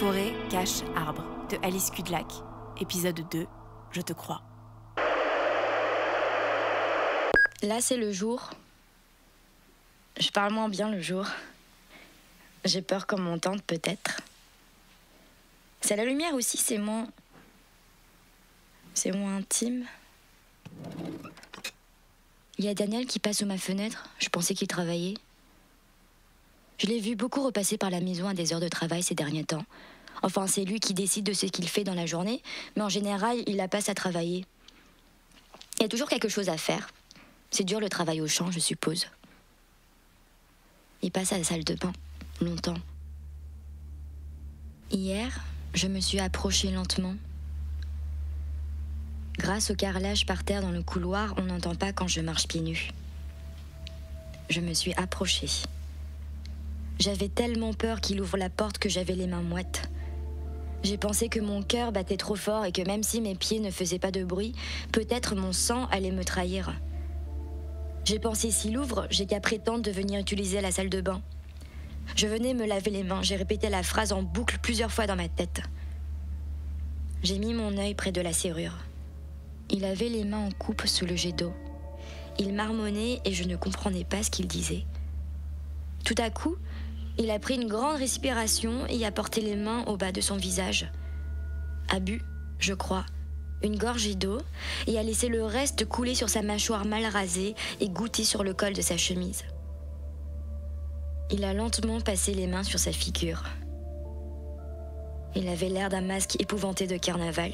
Forêt cache arbre de Alice Kudlak, épisode 2, Je te crois. Là, c'est le jour. Je parle moins bien le jour. J'ai peur comme mon tante, peut-être. C'est la lumière aussi, c'est moins intime. Il y a Daniel qui passe sous ma fenêtre. Je pensais qu'il travaillait. Je l'ai vu beaucoup repasser par la maison à des heures de travail ces derniers temps. Enfin, c'est lui qui décide de ce qu'il fait dans la journée, mais en général, il la passe à travailler. Il y a toujours quelque chose à faire. C'est dur le travail au champ, je suppose. Il passe à la salle de bain, longtemps. Hier, je me suis approchée lentement. Grâce au carrelage par terre dans le couloir, on n'entend pas quand je marche pieds nus. Je me suis approchée. J'avais tellement peur qu'il ouvre la porte que j'avais les mains moites. J'ai pensé que mon cœur battait trop fort et que même si mes pieds ne faisaient pas de bruit, peut-être mon sang allait me trahir. J'ai pensé s'il ouvre, j'ai qu'à prétendre de venir utiliser la salle de bain. Je venais me laver les mains, j'ai répété la phrase en boucle plusieurs fois dans ma tête. J'ai mis mon œil près de la serrure. Il avait les mains en coupe sous le jet d'eau. Il marmonnait et je ne comprenais pas ce qu'il disait. Tout à coup, il a pris une grande respiration et a porté les mains au bas de son visage. A bu, je crois, une gorgée d'eau et a laissé le reste couler sur sa mâchoire mal rasée et goûter sur le col de sa chemise. Il a lentement passé les mains sur sa figure. Il avait l'air d'un masque épouvanté de carnaval.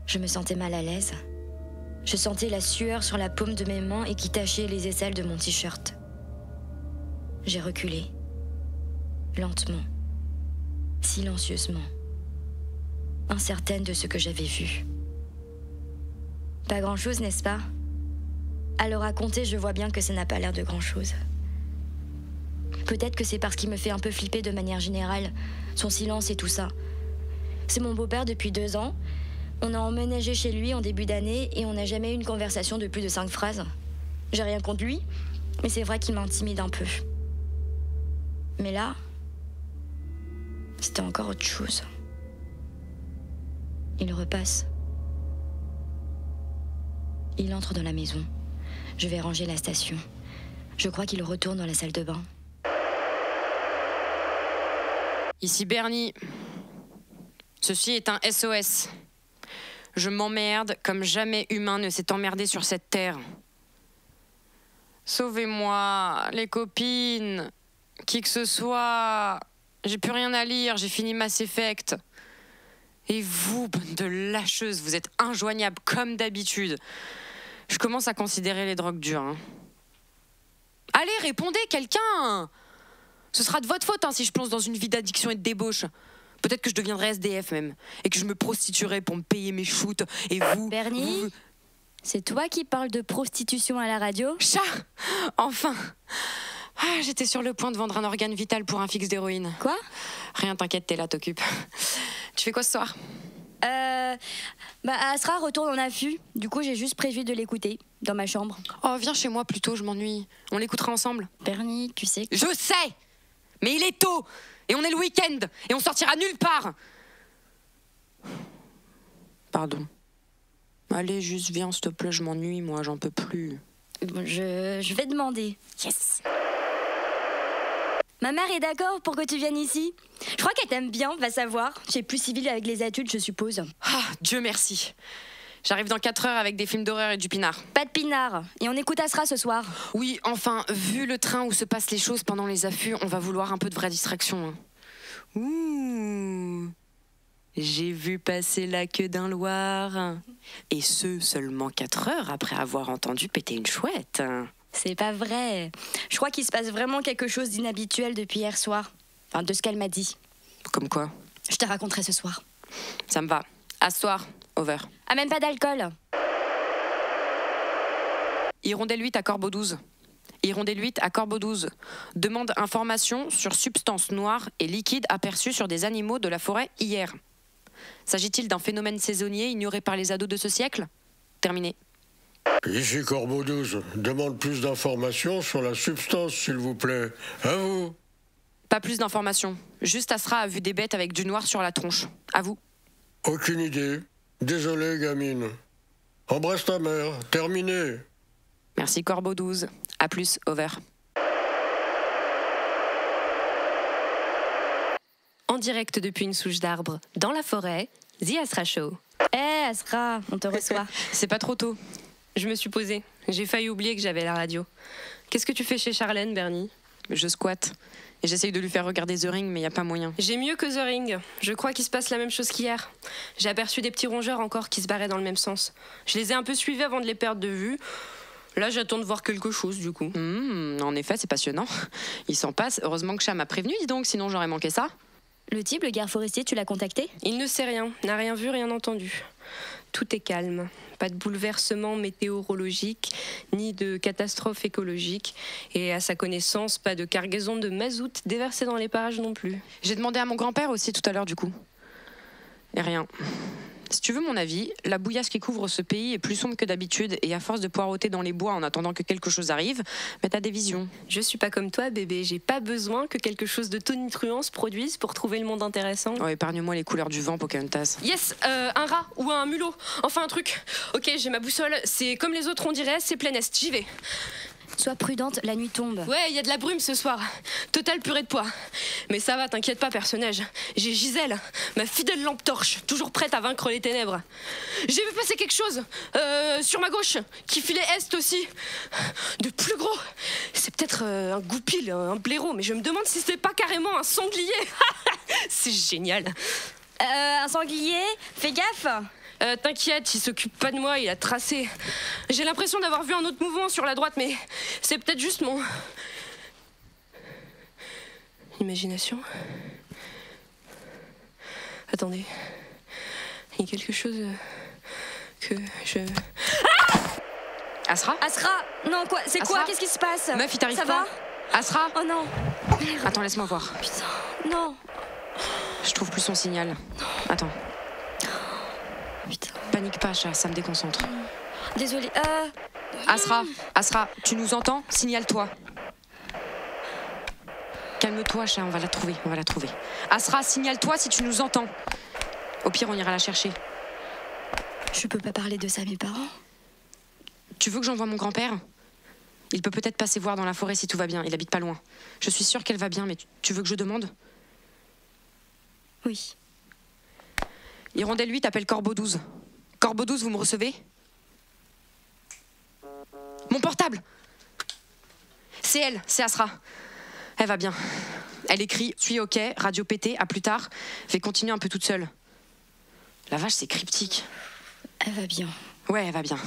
Je me sentais mal à l'aise. Je sentais la sueur sur la paume de mes mains et qui tachait les aisselles de mon t-shirt. J'ai reculé. Lentement. Silencieusement. Incertaine de ce que j'avais vu. Pas grand-chose, n'est-ce pas? À le raconter, je vois bien que ça n'a pas l'air de grand-chose. Peut-être que c'est parce qu'il me fait un peu flipper de manière générale, son silence et tout ça. C'est mon beau-père depuis 2 ans. On a emménagé chez lui en début d'année et on n'a jamais eu une conversation de plus de 5 phrases. J'ai rien contre lui, mais c'est vrai qu'il m'intimide un peu. Mais là, c'était encore autre chose. Il repasse. Il entre dans la maison. Je vais ranger la station. Je crois qu'il retourne dans la salle de bain. Ici Bernie. Ceci est un SOS. Je m'emmerde comme jamais humain ne s'est emmerdé sur cette terre. Sauvez-moi, les copines, qui que ce soit. J'ai plus rien à lire, j'ai fini Mass Effect. Et vous, bande de lâcheuses, vous êtes injoignables comme d'habitude. Je commence à considérer les drogues dures. Hein. Allez, répondez, quelqu'un! Ce sera de votre faute si je plonge dans une vie d'addiction et de débauche. Peut-être que je deviendrai SDF même, et que je me prostituerai pour me payer mes shoots, et vous... Bernie, c'est toi qui parles de prostitution à la radio? Chat! Enfin! J'étais sur le point de vendre un organe vital pour un fixe d'héroïne. Quoi? Rien, t'inquiète, t'es là, t'occupes. Tu fais quoi ce soir? Asra retourne en affût. Du coup, j'ai juste prévu de l'écouter, dans ma chambre. Oh, viens chez moi plutôt, je m'ennuie. On l'écoutera ensemble. Bernie, tu sais... Je sais! Mais il est tôt! Et on est le week-end! Et on sortira nulle part! Pardon. Allez, juste viens, s'il te plaît, je m'ennuie, moi, j'en peux plus. Bon, je vais demander. Yes! Ma mère est d'accord pour que tu viennes ici. Je crois qu'elle t'aime bien, va savoir. J'ai plus civil avec les adultes, je suppose. Dieu merci. J'arrive dans 4 heures avec des films d'horreur et du pinard. Pas de pinard. Et on écoute Asra ce soir. Oui, enfin, vu le train où se passent les choses pendant les affûts, on va vouloir un peu de vraie distraction. Hein. Ouh. J'ai vu passer la queue d'un Loir. Et ce, seulement 4 heures après avoir entendu péter une chouette. C'est pas vrai. Je crois qu'il se passe vraiment quelque chose d'inhabituel depuis hier soir. Enfin, de ce qu'elle m'a dit. Comme quoi? Je te raconterai ce soir. Ça me va. À ce soir. Over. Ah, même pas d'alcool. Hirondelle 8 à Corbeau 12. Hirondelle 8 à Corbeau 12. Demande information sur substances noires et liquides aperçues sur des animaux de la forêt hier. S'agit-il d'un phénomène saisonnier ignoré par les ados de ce siècle? Terminé. Ici Corbeau 12. Demande plus d'informations sur la substance, s'il vous plaît. À vous. Pas plus d'informations. Juste Asra a vu des bêtes avec du noir sur la tronche. À vous. Aucune idée. Désolé, gamine. Embrasse ta mère. Terminé. Merci Corbeau 12. À plus, over. En direct depuis une souche d'arbre, dans la forêt, The Asra Show. Asra, on te reçoit. C'est pas trop tôt. Je me suis posée. J'ai failli oublier que j'avais la radio. Qu'est-ce que tu fais chez Charlène, Bernie? Je squatte. Et j'essaye de lui faire regarder The Ring, mais y a pas moyen. J'ai mieux que The Ring. Je crois qu'il se passe la même chose qu'hier. J'ai aperçu des petits rongeurs encore qui se barraient dans le même sens. Je les ai un peu suivis avant de les perdre de vue. Là, j'attends de voir quelque chose, du coup. En effet, c'est passionnant. Il s'en passe. Heureusement que Chat m'a prévenu, dis donc, sinon j'aurais manqué ça. Le type, le garde forestier, tu l'as contacté? Il ne sait rien, n'a rien vu, rien entendu. Tout est calme. Pas de bouleversement météorologique, ni de catastrophe écologique. Et à sa connaissance, pas de cargaison de mazout déversée dans les parages non plus. J'ai demandé à mon grand-père aussi tout à l'heure, du coup. Et rien. Si tu veux mon avis, la bouillasse qui couvre ce pays est plus sombre que d'habitude, et à force de poireauter dans les bois en attendant que quelque chose arrive, mais t'as des visions. Je suis pas comme toi, bébé. J'ai pas besoin que quelque chose de tonitruant se produise pour trouver le monde intéressant. Oh, épargne-moi les couleurs du vent, Pocahontas. Yes, un rat ou un mulot. Enfin un truc. Ok, j'ai ma boussole. C'est comme les autres on dirait, c'est plein est. J'y vais. Sois prudente, la nuit tombe. Ouais, il y a de la brume ce soir. Totale purée de pois. Mais ça va, t'inquiète pas, personnage. J'ai Gisèle, ma fidèle lampe torche, toujours prête à vaincre les ténèbres. J'ai vu passer quelque chose, sur ma gauche, qui filait est aussi. De plus gros. C'est peut-être un goupil, un blaireau, mais je me demande si c'est pas carrément un sanglier. C'est génial. Un sanglier? Fais gaffe! T'inquiète, il s'occupe pas de moi, il a tracé. J'ai l'impression d'avoir vu un autre mouvement sur la droite, mais c'est peut-être juste mon... imagination. Attendez. Il y a quelque chose que je... Asra? Asra! Non, quoi? C'est quoi? Qu'est-ce qui se passe? Meuf, il t'arrive Ça pas? va? Asra? Oh non! Merde. Attends, laisse-moi voir. Putain, non! Je trouve plus son signal. Attends. Putain. Panique pas, Chat, ça me déconcentre. Désolée, Asra, tu nous entends? Signale-toi. Calme-toi, Chat, on va la trouver. Asra, signale-toi si tu nous entends. Au pire, on ira la chercher. Je peux pas parler de ça à mes parents? Tu veux que j'envoie mon grand-père? Il peut peut-être passer voir dans la forêt si tout va bien. Il habite pas loin. Je suis sûre qu'elle va bien, mais tu veux que je demande? Oui. Hirondelle 8 appelle Corbeau 12. Corbeau 12, vous me recevez? Mon portable! C'est elle, c'est Asra. Elle va bien. Elle écrit « Suis ok, radio pété, à plus tard. Vais continuer un peu toute seule. » La vache, c'est cryptique. Elle va bien. Ouais, elle va bien.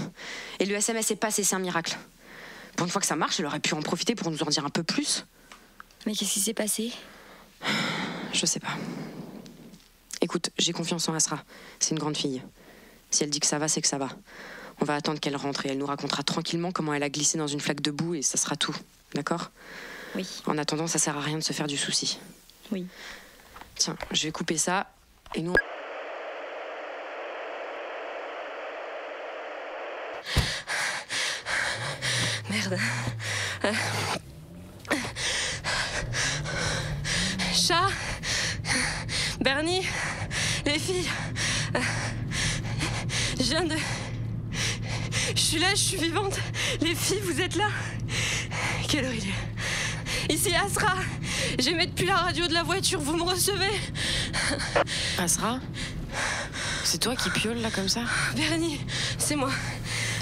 Et le SMS est passé, c'est un miracle. Pour une fois que ça marche, elle aurait pu en profiter pour nous en dire un peu plus. Mais qu'est-ce qui s'est passé? Je sais pas. Écoute, j'ai confiance en Asra. C'est une grande fille. Si elle dit que ça va, c'est que ça va. On va attendre qu'elle rentre et elle nous racontera tranquillement comment elle a glissé dans une flaque de boue et ça sera tout. D'accord? Oui. En attendant, ça sert à rien de se faire du souci. Oui. Tiens, je vais couper ça et nous... Merde. Chat, Bernie, les filles, je viens de... Je suis là, je suis vivante. Les filles, vous êtes là? Quelle heure il est? Ici Asra, j'émets depuis la radio de la voiture, vous me recevez? Asra? C'est toi qui piole là comme ça? Bernie, c'est moi.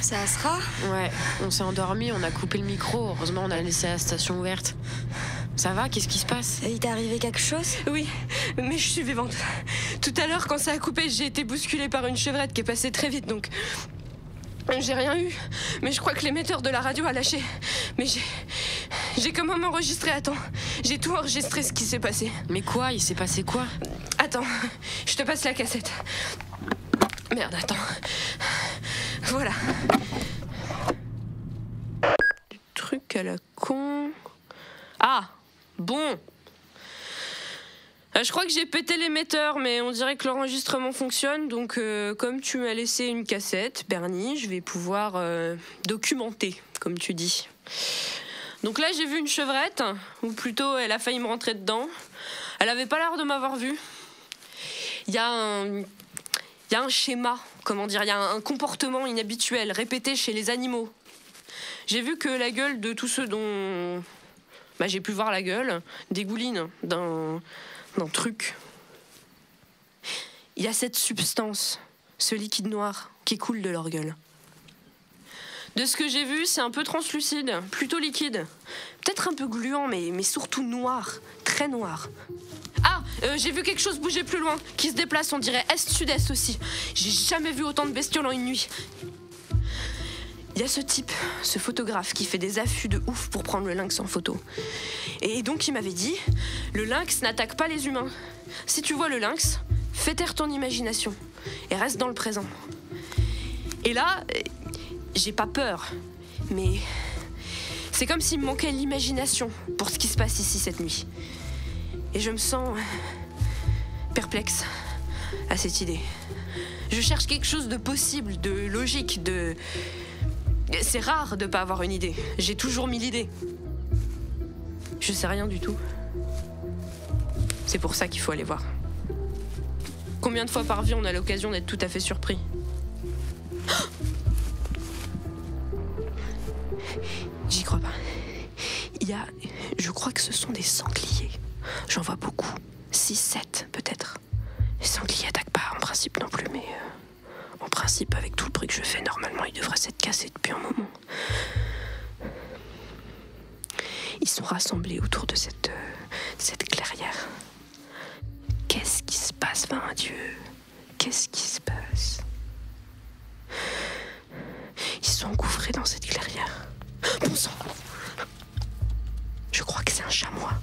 C'est Asra? Ouais, on s'est endormi, on a coupé le micro, heureusement on a laissé la station ouverte. Ça va? Qu'est-ce qui se passe? Il t'est arrivé quelque chose? Oui, mais je suis vivante. Tout à l'heure, quand ça a coupé, j'ai été bousculée par une chevrette qui est passée très vite, donc... J'ai rien eu, mais je crois que l'émetteur de la radio a lâché. Mais j'ai quand même enregistré, attends. J'ai tout enregistré ce qui s'est passé. Mais quoi? Il s'est passé quoi? Attends, je te passe la cassette. Merde, attends. Voilà. Du truc à la con... Ah, bon. Je crois que j'ai pété l'émetteur, mais on dirait que l'enregistrement fonctionne. Donc, comme tu m'as laissé une cassette, Bernie, je vais pouvoir documenter, comme tu dis. Donc là, j'ai vu une chevrette, ou plutôt elle a failli me rentrer dedans. Elle avait pas l'air de m'avoir vue. Il y a un schéma, il y a un comportement inhabituel, répété chez les animaux. J'ai vu que la gueule de tous ceux dont j'ai pu voir la gueule dégouline d'un truc. Il y a cette substance, ce liquide noir qui coule de leur gueule. De ce que j'ai vu, c'est un peu translucide, plutôt liquide. Peut-être un peu gluant, mais surtout noir, très noir. Ah, j'ai vu quelque chose bouger plus loin, qui se déplace, on dirait est-sud-est aussi. J'ai jamais vu autant de bestioles en une nuit. Il y a ce type, ce photographe, qui fait des affûts de ouf pour prendre le lynx en photo. Et donc il m'avait dit, le lynx n'attaque pas les humains. Si tu vois le lynx, fais taire ton imagination et reste dans le présent. Et là, j'ai pas peur, mais c'est comme s'il me manquait l'imagination pour ce qui se passe ici cette nuit. Et je me sens perplexe à cette idée. Je cherche quelque chose de possible, de logique, de... C'est rare de pas avoir une idée. J'ai toujours 1000 idées. Je sais rien du tout. C'est pour ça qu'il faut aller voir. Combien de fois par vie on a l'occasion d'être tout à fait surpris? J'y crois pas. Je crois que ce sont des sangliers. J'en vois beaucoup. 6, 7 peut-être. Les sangliers attaquent pas en principe non plus, mais... En principe, avec tout le bruit que je fais, normalement, ils devraient s'être cassés depuis un moment. Ils sont rassemblés autour de cette clairière. Qu'est-ce qui se passe, ben Dieu? Qu'est-ce qui se passe? Ils sont engouffrés dans cette clairière. Bon sang! Je crois que c'est un chamois.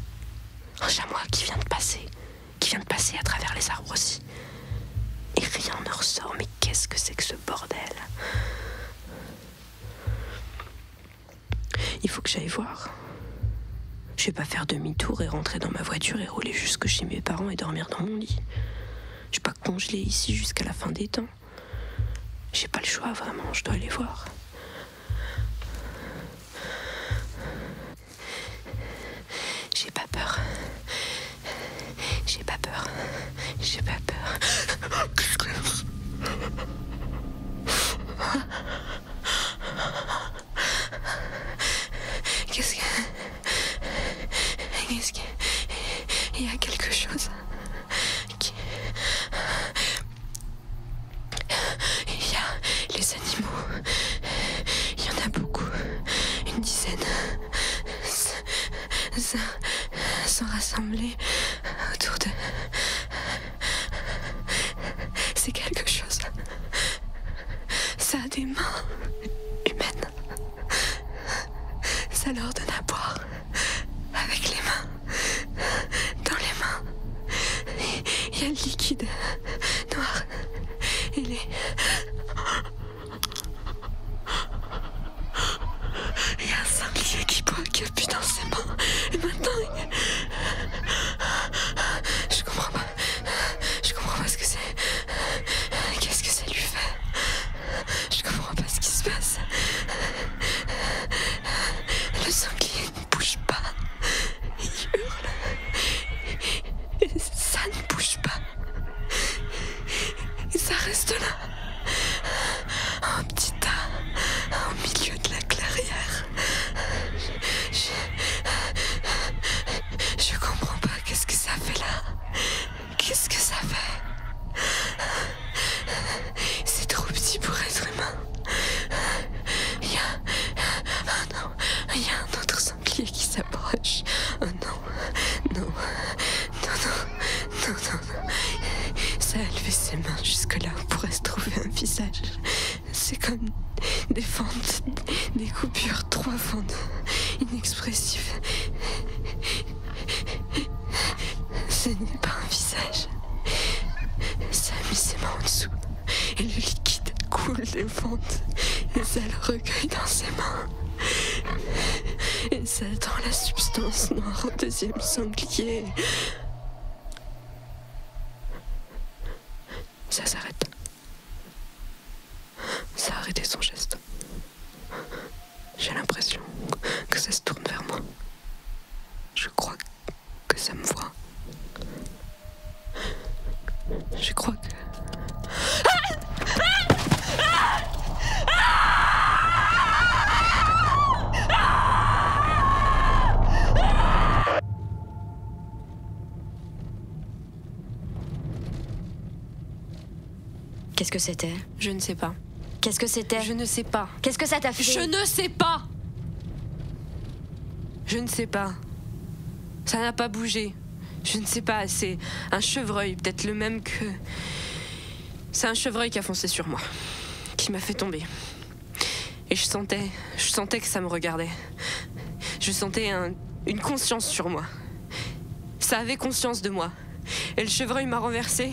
Un chamois qui vient de passer à travers les arbres aussi. Et rien ne ressort, mais qu'est-ce que c'est que ce bordel? Il faut que j'aille voir. Je vais pas faire demi-tour et rentrer dans ma voiture et rouler jusque chez mes parents et dormir dans mon lit. Je vais pas congeler ici jusqu'à la fin des temps. J'ai pas le choix, vraiment, je dois aller voir. J'ai pas peur. J'ai pas peur. J'ai pas peur. Qu'est-ce que... Il y a quelque chose qui... Il y a les animaux. Il y en a beaucoup. Une dizaine. Sont rassemblés autour de... C'est quelque chose. Ça a des mains humaines. Ça leur donne à boire. Avec les mains. Dans les mains. Il y a le liquide noir. Il y a un sanglier qui boit, qui a bu dans ses mains. Et maintenant, je comprends pas. Je comprends pas ce que c'est. Qu'est-ce que ça lui fait? Je comprends pas ce qui se passe. Le sanglier ne bouge pas. Il hurle. Et ça ne bouge pas. Et ça reste là. Un petit tas au milieu de la clairière. Je comprends pas. Qu'est-ce que ça fait là? Qu'est-ce que ça fait? C'est trop petit pour être humain. Il y a un autre sanglier qui s'approche. Oh non. Non. Ça a levé ses mains jusque-là où pourrait se trouver un visage. C'est comme des fentes, des coupures, 3 fentes inexpressives. Ce n'est pas un visage. Ça a mis ses mains en dessous. Et le liquide coule des fentes. Et ça le recueille dans ses mains. Et ça tend la substance noire au deuxième sanglier. Ça s'arrête. Ça a arrêté son geste. J'ai l'impression que ça se tourne vers moi. Je crois que... Qu'est-ce que c'était? Je ne sais pas. Qu'est-ce que c'était? Je ne sais pas. Qu'est-ce que ça t'a fait? Je ne sais pas. Je ne sais pas. Ça n'a pas bougé. Je ne sais pas, c'est un chevreuil, peut-être le même que... C'est un chevreuil qui a foncé sur moi, qui m'a fait tomber. Et je sentais que ça me regardait. Je sentais une conscience sur moi. Ça avait conscience de moi. Et le chevreuil m'a renversé,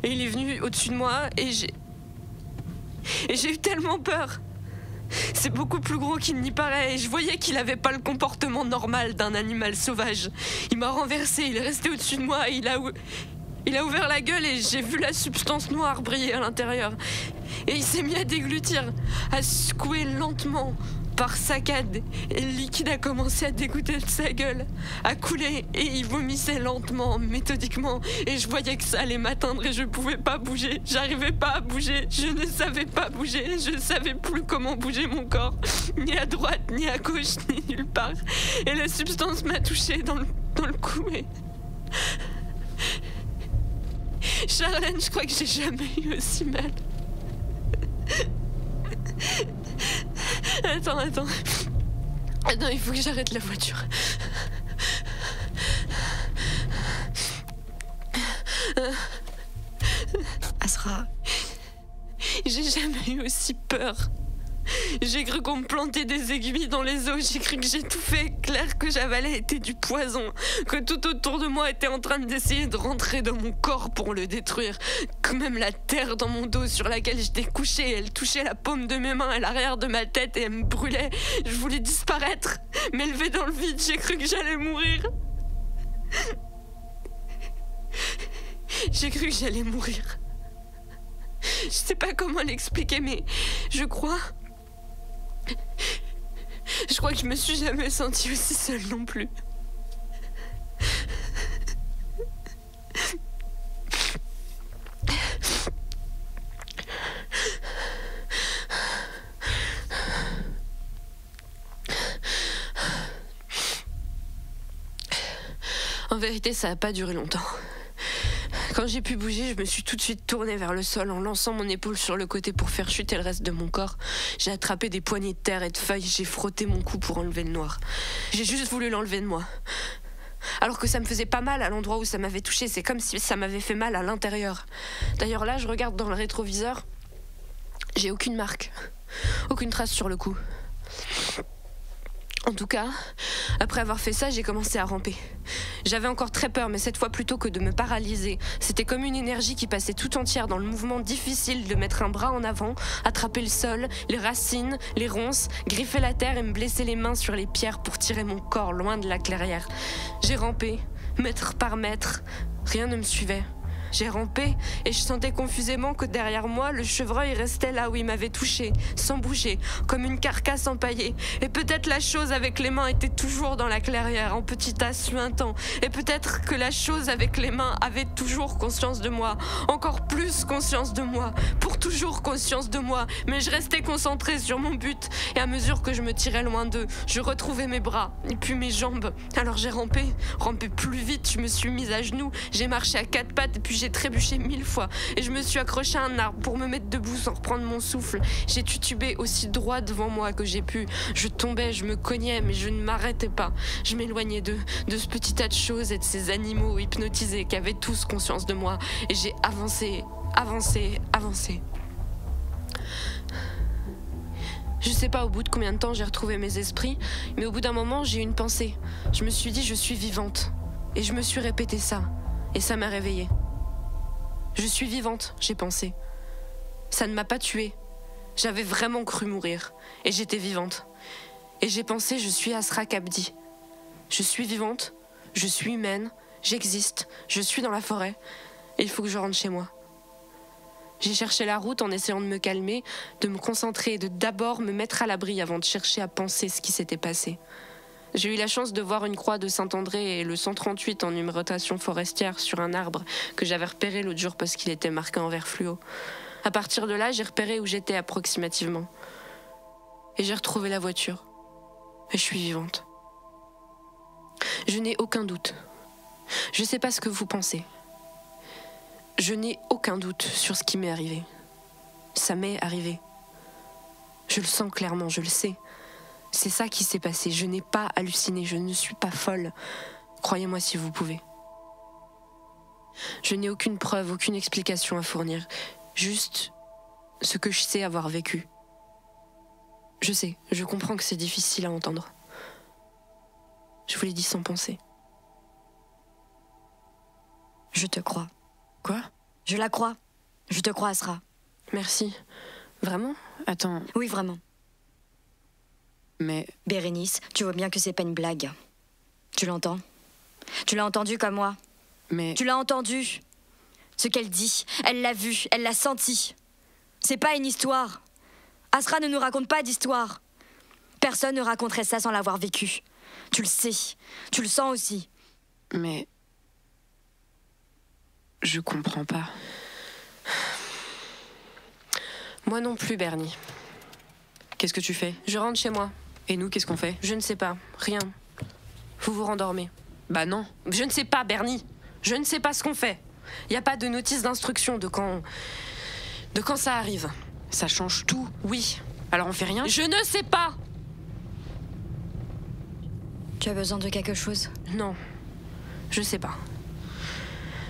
et il est venu au-dessus de moi, et j'ai eu tellement peur. C'est beaucoup plus gros qu'il n'y paraît, et je voyais qu'il n'avait pas le comportement normal d'un animal sauvage. Il m'a renversé, il est resté au-dessus de moi, et il a ouvert la gueule, et j'ai vu la substance noire briller à l'intérieur. Et il s'est mis à déglutir, à secouer lentement, par saccades, et le liquide a commencé à dégoûter de sa gueule, à couler, et il vomissait lentement, méthodiquement, et je voyais que ça allait m'atteindre et je pouvais pas bouger, j'arrivais pas à bouger, je ne savais pas bouger, je ne savais plus comment bouger mon corps, ni à droite, ni à gauche, ni nulle part, et la substance m'a touchée dans le cou, et... Charlène, je crois que j'ai jamais eu aussi mal. Attends, il faut que j'arrête la voiture. Asra. J'ai jamais eu aussi peur. J'ai cru qu'on me plantait des aiguilles dans les os, j'ai cru que j'étouffais, clair que j'avalais était du poison, que tout autour de moi était en train d'essayer de rentrer dans mon corps pour le détruire, que même la terre dans mon dos sur laquelle j'étais couchée, elle touchait la paume de mes mains à l'arrière de ma tête et elle me brûlait. Je voulais disparaître, m'élever dans le vide, j'ai cru que j'allais mourir. J'ai cru que j'allais mourir. Je sais pas comment l'expliquer, mais je crois que je me suis jamais sentie aussi seule non plus. En vérité, ça n'a pas duré longtemps. Quand j'ai pu bouger, je me suis tout de suite tournée vers le sol en lançant mon épaule sur le côté pour faire chuter le reste de mon corps. J'ai attrapé des poignées de terre et de feuilles, j'ai frotté mon cou pour enlever le noir. J'ai juste voulu l'enlever de moi. Alors que ça me faisait pas mal à l'endroit où ça m'avait touché, c'est comme si ça m'avait fait mal à l'intérieur. D'ailleurs là, je regarde dans le rétroviseur, j'ai aucune marque, aucune trace sur le cou. En tout cas, après avoir fait ça, j'ai commencé à ramper. J'avais encore très peur, mais cette fois plutôt que de me paralyser, c'était comme une énergie qui passait tout entière dans le mouvement difficile de mettre un bras en avant, attraper le sol, les racines, les ronces, griffer la terre et me blesser les mains sur les pierres pour tirer mon corps loin de la clairière. J'ai rampé, mètre par mètre, rien ne me suivait. J'ai rampé et je sentais confusément que derrière moi, le chevreuil restait là où il m'avait touché, sans bouger, comme une carcasse empaillée. Et peut-être la chose avec les mains était toujours dans la clairière, en petit tas suintant. Et peut-être que la chose avec les mains avait toujours conscience de moi, encore plus conscience de moi, pour toujours conscience de moi. Mais je restais concentrée sur mon but. Et à mesure que je me tirais loin d'eux, je retrouvais mes bras et puis mes jambes. Alors j'ai rampé plus vite, je me suis mise à genoux, j'ai marché à quatre pattes et puis j'ai trébuché 1000 fois et je me suis accrochée à un arbre pour me mettre debout sans reprendre mon souffle. J'ai titubé aussi droit devant moi que j'ai pu. Je tombais, je me cognais, mais je ne m'arrêtais pas. Je m'éloignais de ce petit tas de choses et de ces animaux hypnotisés qui avaient tous conscience de moi. Et j'ai avancé. Je sais pas au bout de combien de temps j'ai retrouvé mes esprits, mais au bout d'un moment, j'ai eu une pensée. Je me suis dit, je suis vivante. Et je me suis répété ça. Et ça m'a réveillée. Je suis vivante, j'ai pensé. Ça ne m'a pas tuée. J'avais vraiment cru mourir. Et j'étais vivante. Et j'ai pensé, je suis Asra Kabdi. Je suis vivante, je suis humaine, j'existe, je suis dans la forêt. Et il faut que je rentre chez moi. J'ai cherché la route en essayant de me calmer, de me concentrer et de d'abord me mettre à l'abri avant de chercher à penser ce qui s'était passé. J'ai eu la chance de voir une croix de Saint-André et le 138 en numérotation forestière sur un arbre que j'avais repéré l'autre jour parce qu'il était marqué en vert fluo. À partir de là, j'ai repéré où j'étais approximativement. Et j'ai retrouvé la voiture. Et je suis vivante. Je n'ai aucun doute. Je sais pas ce que vous pensez. Je n'ai aucun doute sur ce qui m'est arrivé. Ça m'est arrivé. Je le sens clairement, je le sais. C'est ça qui s'est passé. Je n'ai pas halluciné, je ne suis pas folle. Croyez-moi si vous pouvez. Je n'ai aucune preuve, aucune explication à fournir. Juste ce que je sais avoir vécu. Je sais, je comprends que c'est difficile à entendre. Je vous l'ai dit sans penser. Je te crois. Quoi? Je la crois. Je te crois, Asra. Merci. Vraiment? Attends, Oui, vraiment. mais... Bérénice, tu vois bien que c'est pas une blague. Tu l'entends? Tu l'as entendu comme moi? Mais... Tu l'as entendu? Ce qu'elle dit, elle l'a vu, elle l'a senti. C'est pas une histoire. Asra ne nous raconte pas d'histoire. Personne ne raconterait ça sans l'avoir vécu. Tu le sais, tu le sens aussi. Mais... Je comprends pas. Moi non plus, Bernie. Qu'est-ce que tu fais? Je rentre chez moi. Et nous, qu'est-ce qu'on fait? Je ne sais pas, rien. Vous vous rendormez. Bah non. Je ne sais pas, Bernie. Je ne sais pas ce qu'on fait. Il n'y a pas de notice d'instruction de quand ça arrive. Ça change tout. Oui. Alors on fait rien? Je ne sais pas. Tu as besoin de quelque chose? Non. Je sais pas.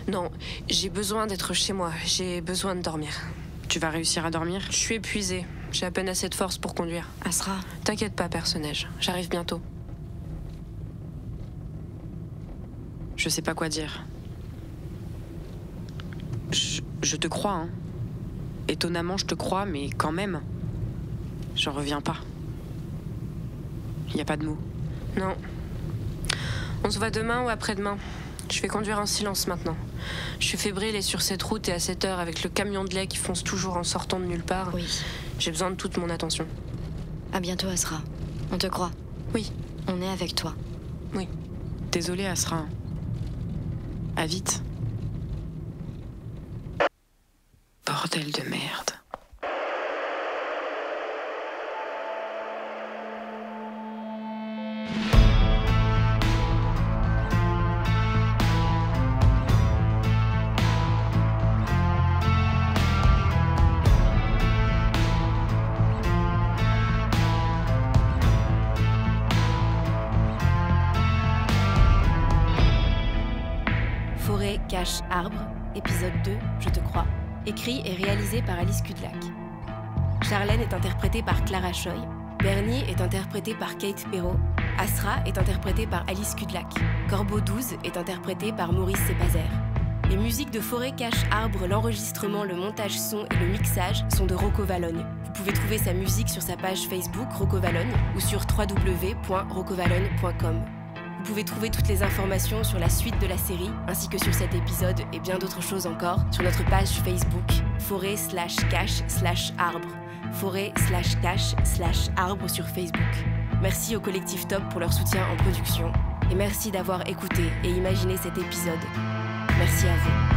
Non, j'ai besoin d'être chez moi. J'ai besoin de dormir. Tu vas réussir à dormir? Je suis épuisée. J'ai à peine assez de force pour conduire. Asra, T'inquiète pas, personnage. J'arrive bientôt. Je sais pas quoi dire. Je te crois, hein. Étonnamment, je te crois, mais quand même, j'en reviens pas. Y a pas de mots. Non. On se voit demain ou après-demain. Je vais conduire en silence maintenant. Je suis fébrile et sur cette route et à cette heure avec le camion de lait qui fonce toujours en sortant de nulle part. oui. J'ai besoin de toute mon attention. À bientôt, Asra. On te croit. Oui. On est avec toi. Oui. Désolée, Asra. À vite. Bordel de merde. Forêt cache arbre, épisode 2, Je te crois, écrit et réalisé par Alice Kudlak. Charlène est interprétée par Clara Choi, Bernie est interprété par Kate Perrault, Asra est interprétée par Alice Kudlak, Corbeau 12 est interprété par Maurice Sepazer. Les musiques de Forêt cache arbre, l'enregistrement, le montage son et le mixage sont de Rocco Valogne. Vous pouvez trouver sa musique sur sa page Facebook Rocco Valogne ou sur www.roccovalogne.com. Vous pouvez trouver toutes les informations sur la suite de la série, ainsi que sur cet épisode et bien d'autres choses encore, sur notre page Facebook forêt/cache/arbre. Forêt/cache/arbre sur Facebook. Merci au collectif Top pour leur soutien en production. Et merci d'avoir écouté et imaginé cet épisode. Merci à vous.